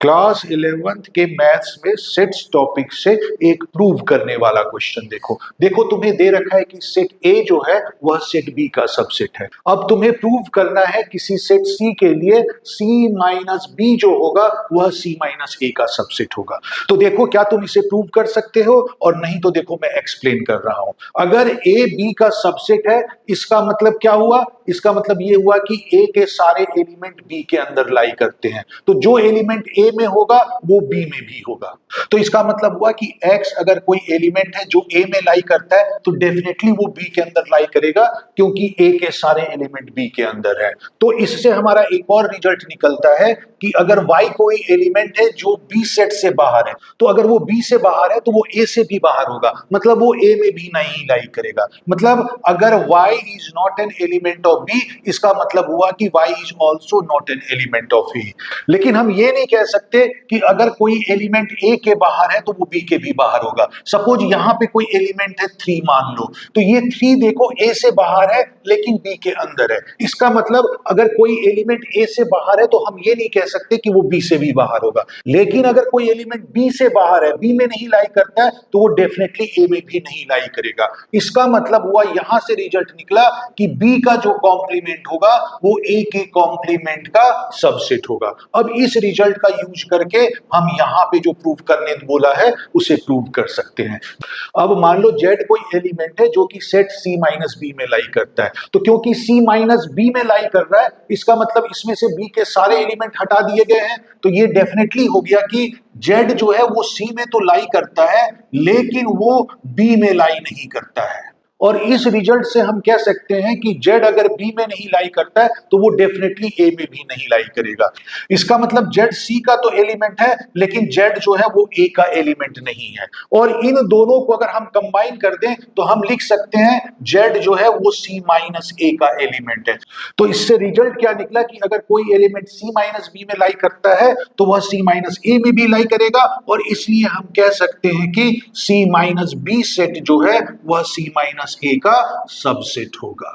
Class 11th के maths में sets topic से एक प्रूव करने वाला क्वेश्चन देखो। देखो तुम्हें दे रखा है कि सेट ए जो है वह सेट बी का सबसेट है। अब तुम्हें प्रूव करना है किसी सेट सी के लिए सी माइनस बी जो होगा वह सी माइनस ए का सबसेट होगा। तो देखो क्या तुम इसे प्रूव कर सकते हो, और नहीं तो देखो मैं एक्सप्लेन कर रहा हूं। अगर ए बी का सबसेट है, इसका मतलब क्या हुआ? इसका मतलब ये हुआ कि ए के सारे एलिमेंट बी के अंदर लाई करते हैं, तो जो एलिमेंट ए में होगा वो बी में भी होगा। तो इसका मतलब हुआ कि x अगर कोई एलिमेंट है जो a में लाई करता है तो डेफिनेटली वो b के अंदर लाई करेगा, क्योंकि a के सारे एलिमेंट b के अंदर है। तो इससे हमारा एक और रिजल्ट निकलता है कि अगर y कोई एलिमेंट है जो b सेट से बाहर है, तो अगर वो b से बाहर है तो वो a से भी बाहर होगा, मतलब वो a में भी नहीं लाई करेगा। मतलब अगर y is not an element of b, इसका मतलब हुआ कि y is also not an element of a। लेकिन हम ये नहीं कह सकते कि अगर कोई एलिमेंट ए के बाहर है तो वो बी के भी बाहर होगा। सपोज यहां पे कोई एलिमेंट है 3 मान लो, तो ये 3 देखो ए से बाहर है लेकिन बी के अंदर है। इसका मतलब अगर कोई एलिमेंट ए से बाहर है तो हम ये नहीं कह सकते कि वो बी से भी बाहर होगा। लेकिन अगर कोई एलिमेंट बी से बाहर है, बी में नहीं लाई करता है, तो वो डेफिनेटली ए में भी नहीं लाई करेगा। इसका मतलब हुआ यहां से रिजल्ट निकला कि बी का जो कॉम्प्लीमेंट होगा वो ए के कॉम्प्लीमेंट का सबसेट होगा। अब इस रिजल्ट का यूज करके हम यहां पे जो प्रूव करने बोला है उसे प्रूव कर सकते हैं। अब मान लो z कोई एलिमेंट है जो कि सेट c माइनस बी में लाई करता है, तो क्योंकि c माइनस बी में लाई कर रहा है, इसका मतलब इसमें से b के सारे एलिमेंट हटा दिए गए हैं। तो ये डेफिनेटली हो गया कि z जो है वो c में तो लाई करता है लेकिन वो b में लाई नहीं करता है। और इस रिजल्ट से हम कह सकते हैं कि z अगर b में नहीं लाई करता है तो वो डेफिनेटली a में भी नहीं लाई करेगा। इसका मतलब z c का तो एलिमेंट है लेकिन z जो है वो a का एलिमेंट नहीं है। और इन दोनों को अगर हम कंबाइन कर दें तो हम लिख सकते हैं z जो है वो c माइनस a का एलिमेंट है। तो इससे रिजल्ट क्या निकला कि अगर कोई एलिमेंट c माइनस b में लाई करता है तो वह c माइनस a में भी लाई करेगा, और इसलिए हम कह सकते हैं कि c माइनस b सेट जो है वह c माइनस a का सबसेट होगा।